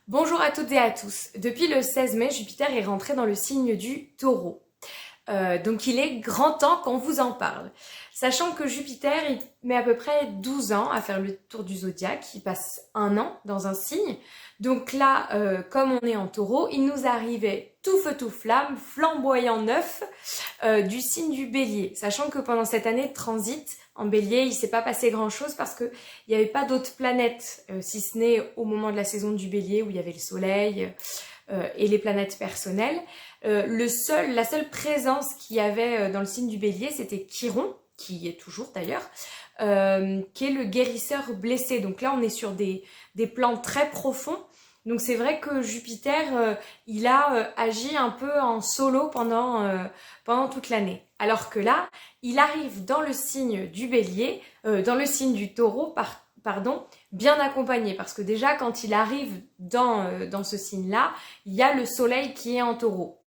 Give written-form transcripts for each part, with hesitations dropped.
Bonjour à toutes et à tous. Depuis le 16 mai, Jupiter est rentré dans le signe du Taureau. Donc il est grand temps qu'on vous en parle. Sachant que Jupiter, il met à peu près 12 ans à faire le tour du zodiaque, il passe un an dans un signe. Donc là, comme on est en Taureau, il nous arrivait tout feu tout flamme, flamboyant neuf, du signe du Bélier. Sachant que pendant cette année de transit, en Bélier, il ne s'est pas passé grand-chose parce qu'il n'y avait pas d'autres planètes, si ce n'est au moment de la saison du Bélier où il y avait le Soleil et les planètes personnelles. La seule présence qu'il y avait dans le signe du Bélier, c'était Chiron, qui y est toujours d'ailleurs, qui est le guérisseur blessé. Donc là, on est sur des plans très profonds. Donc c'est vrai que Jupiter, il a agi un peu en solo pendant toute l'année. Alors que là, il arrive dans le signe du Bélier, dans le signe du Taureau, pardon, bien accompagné. Parce que déjà, quand il arrive dans ce signe-là, il y a le Soleil qui est en Taureau.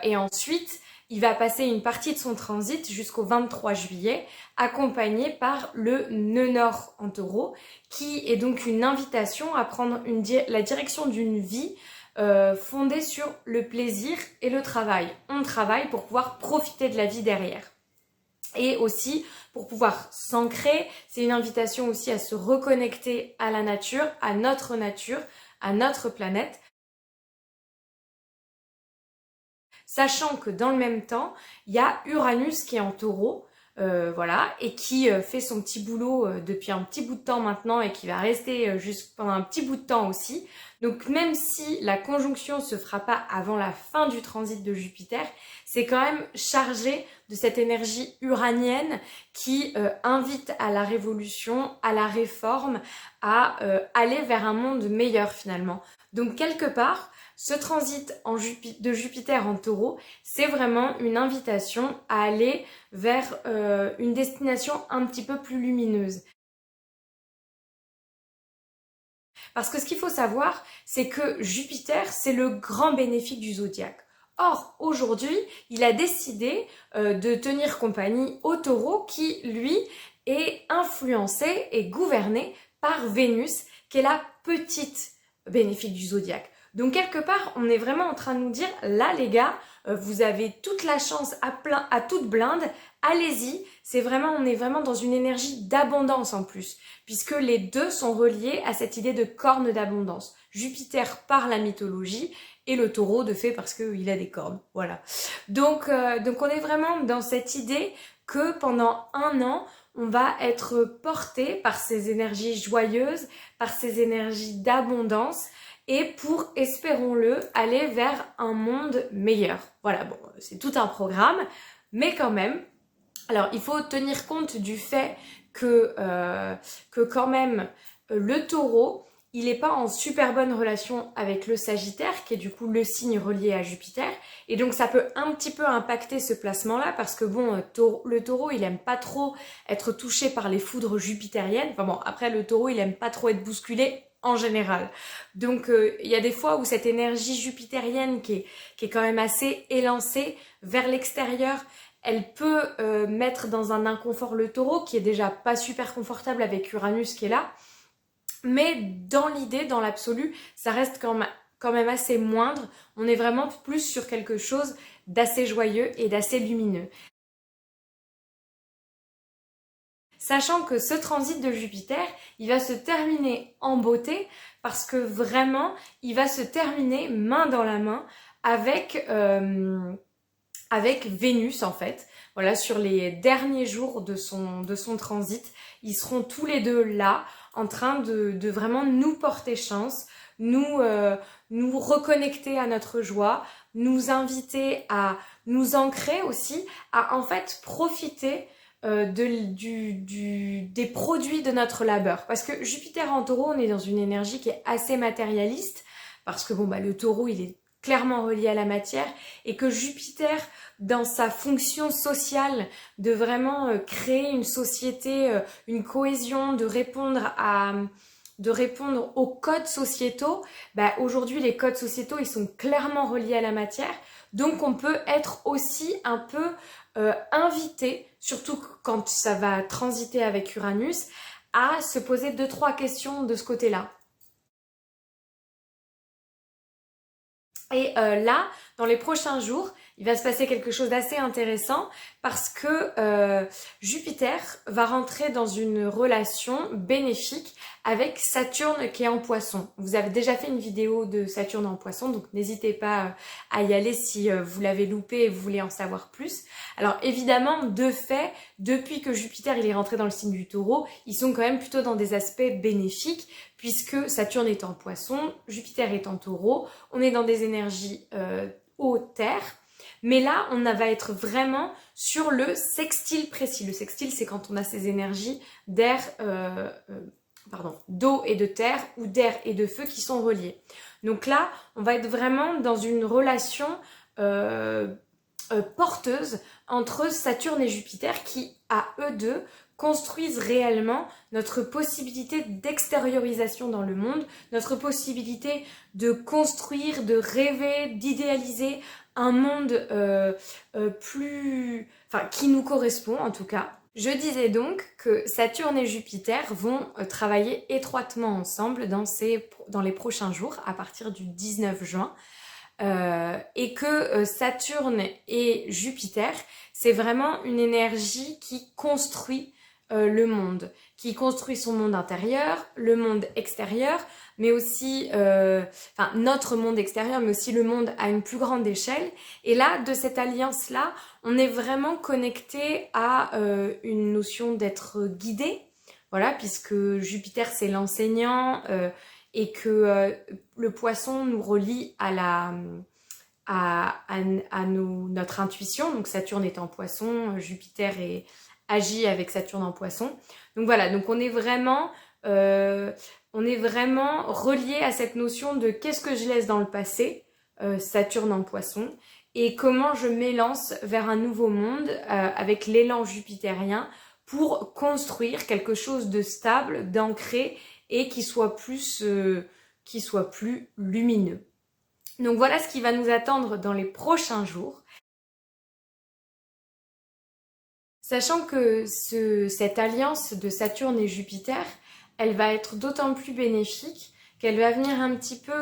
Et ensuite, il va passer une partie de son transit jusqu'au 23 juillet, accompagné par le nœud nord en Taureau, qui est donc une invitation à prendre la direction d'une vie fondée sur le plaisir et le travail. On travaille pour pouvoir profiter de la vie derrière. Et aussi, pour pouvoir s'ancrer, c'est une invitation aussi à se reconnecter à la nature, à notre planète, sachant que dans le même temps, il y a Uranus qui est en Taureau, voilà, et qui fait son petit boulot depuis un petit bout de temps maintenant et qui va rester juste pendant un petit bout de temps aussi. Donc même si la conjonction se fera pas avant la fin du transit de Jupiter, c'est quand même chargé de cette énergie uranienne qui invite à la révolution, à la réforme, à aller vers un monde meilleur finalement. Donc quelque part, ce transit de Jupiter en Taureau, c'est vraiment une invitation à aller vers une destination un petit peu plus lumineuse. Parce que ce qu'il faut savoir, c'est que Jupiter, c'est le grand bénéfique du zodiaque. Or, aujourd'hui, il a décidé de tenir compagnie au Taureau qui, lui, est influencé et gouverné par Vénus, qui est la petite bénéfique du zodiaque. Donc quelque part, on est vraiment en train de nous dire, là les gars, vous avez toute la chance à toute blinde, allez-y, on est vraiment dans une énergie d'abondance en plus, puisque les deux sont reliés à cette idée de corne d'abondance. Jupiter par la mythologie et le Taureau de fait parce qu'il a des cornes, voilà. Donc on est vraiment dans cette idée que pendant un an, on va être porté par ces énergies joyeuses, par ces énergies d'abondance, et pour, espérons-le, aller vers un monde meilleur. Voilà, bon, c'est tout un programme, mais quand même, alors il faut tenir compte du fait que quand même, le Taureau, il n'est pas en super bonne relation avec le Sagittaire, qui est du coup le signe relié à Jupiter, et donc ça peut un petit peu impacter ce placement-là, parce que bon, le Taureau, il aime pas trop être touché par les foudres jupitériennes, enfin bon, après le Taureau, il aime pas trop être bousculé, en général. Donc il y a des fois où cette énergie jupitérienne qui est quand même assez élancée vers l'extérieur, elle peut mettre dans un inconfort le Taureau qui est déjà pas super confortable avec Uranus qui est là. Mais dans l'idée, dans l'absolu, ça reste quand même assez moindre. On est vraiment plus sur quelque chose d'assez joyeux et d'assez lumineux. Sachant que ce transit de Jupiter, il va se terminer en beauté parce que vraiment, il va se terminer main dans la main avec Vénus en fait. Voilà, sur les derniers jours de son transit, ils seront tous les deux là, en train de vraiment nous porter chance, nous reconnecter à notre joie, nous inviter à nous ancrer aussi, à en fait profiter des produits de notre labeur. Parce que Jupiter en Taureau, on est dans une énergie qui est assez matérialiste, parce que bon, bah, le Taureau, il est clairement relié à la matière, et que Jupiter, dans sa fonction sociale, de vraiment créer une société, une cohésion, de répondre aux codes sociétaux, bah, aujourd'hui les codes sociétaux ils sont clairement reliés à la matière, donc on peut être aussi un peu invité, surtout quand ça va transiter avec Uranus, à se poser 2-3 questions de ce côté-là. Et là, dans les prochains jours, il va se passer quelque chose d'assez intéressant parce que Jupiter va rentrer dans une relation bénéfique avec Saturne qui est en Poisson. Vous avez déjà fait une vidéo de Saturne en Poisson, donc n'hésitez pas à y aller si vous l'avez loupé et vous voulez en savoir plus. Alors évidemment, de fait, depuis que Jupiter il est rentré dans le signe du Taureau, ils sont quand même plutôt dans des aspects bénéfiques puisque Saturne est en Poisson, Jupiter est en Taureau, on est dans des énergies eau-terre. Mais là, on va être vraiment sur le sextile précis. Le sextile, c'est quand on a ces énergies d'air, d'eau et de terre ou d'air et de feu qui sont reliées. Donc là, on va être vraiment dans une relation porteuse entre Saturne et Jupiter qui, à eux deux, construisent réellement notre possibilité d'extériorisation dans le monde, notre possibilité de construire, de rêver, d'idéaliser un monde qui nous correspond en tout cas. Je disais donc que Saturne et Jupiter vont travailler étroitement ensemble dans les prochains jours, à partir du 19 juin. Et que Saturne et Jupiter, c'est vraiment une énergie qui construit le monde, qui construit son monde intérieur, le monde extérieur, mais aussi notre monde extérieur, mais aussi le monde à une plus grande échelle. Et là, de cette alliance-là, on est vraiment connecté à une notion d'être guidé, voilà, puisque Jupiter c'est l'enseignant et que le Poisson nous relie à notre intuition. Donc Saturne est en Poisson, Jupiter agit avec Saturne en Poisson. Donc voilà, donc on est vraiment relié à cette notion de qu'est-ce que je laisse dans le passé, Saturne en Poisson, et comment je m'élance vers un nouveau monde avec l'élan jupitérien pour construire quelque chose de stable, d'ancré et qui soit plus lumineux. Donc voilà ce qui va nous attendre dans les prochains jours. Sachant que cette alliance de Saturne et Jupiter, elle va être d'autant plus bénéfique qu'elle va venir un petit peu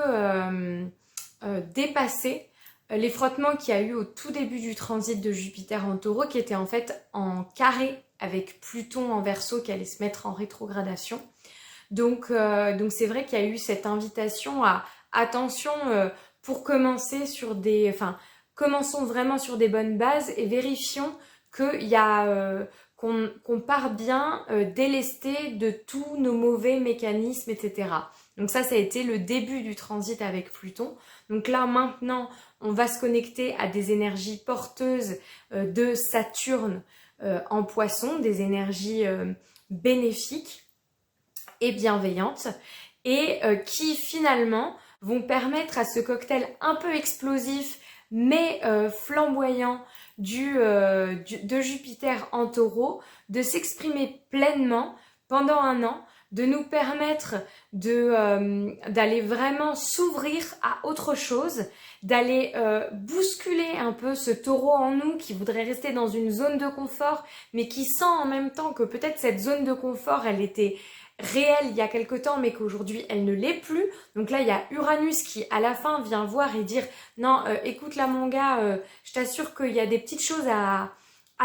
dépasser les frottements qu'il y a eu au tout début du transit de Jupiter en Taureau, qui était en fait en carré avec Pluton en Verseau qui allait se mettre en rétrogradation. Donc c'est vrai qu'il y a eu cette invitation à attention pour commencer commençons vraiment sur des bonnes bases et vérifions qu'on part bien délesté de tous nos mauvais mécanismes, etc. Donc ça a été le début du transit avec Pluton. Donc là maintenant, on va se connecter à des énergies porteuses de Saturne en Poisson, des énergies bénéfiques et bienveillantes et qui finalement vont permettre à ce cocktail un peu explosif mais flamboyant de Jupiter en Taureau de s'exprimer pleinement pendant un an, de nous permettre d'aller vraiment s'ouvrir à autre chose, d'aller bousculer un peu ce taureau en nous qui voudrait rester dans une zone de confort mais qui sent en même temps que peut-être cette zone de confort elle était réelle il y a quelque temps mais qu'aujourd'hui elle ne l'est plus. Donc là il y a Uranus qui à la fin vient voir et dire non écoute là mon gars je t'assure qu'il y a des petites choses à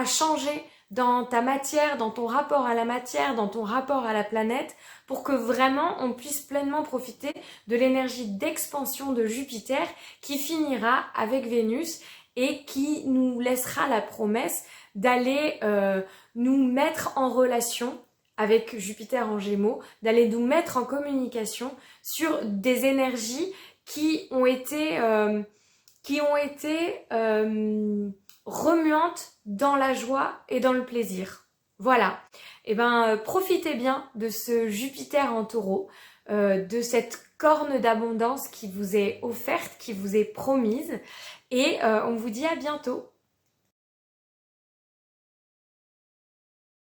changer dans ta matière, dans ton rapport à la matière, dans ton rapport à la planète pour que vraiment on puisse pleinement profiter de l'énergie d'expansion de Jupiter qui finira avec Vénus et qui nous laissera la promesse d'aller nous mettre en relation avec Jupiter en Gémeaux, d'aller nous mettre en communication sur des énergies qui ont été remuantes dans la joie et dans le plaisir. Voilà. Et profitez bien de ce Jupiter en Taureau, de cette corne d'abondance qui vous est offerte, qui vous est promise. Et on vous dit à bientôt.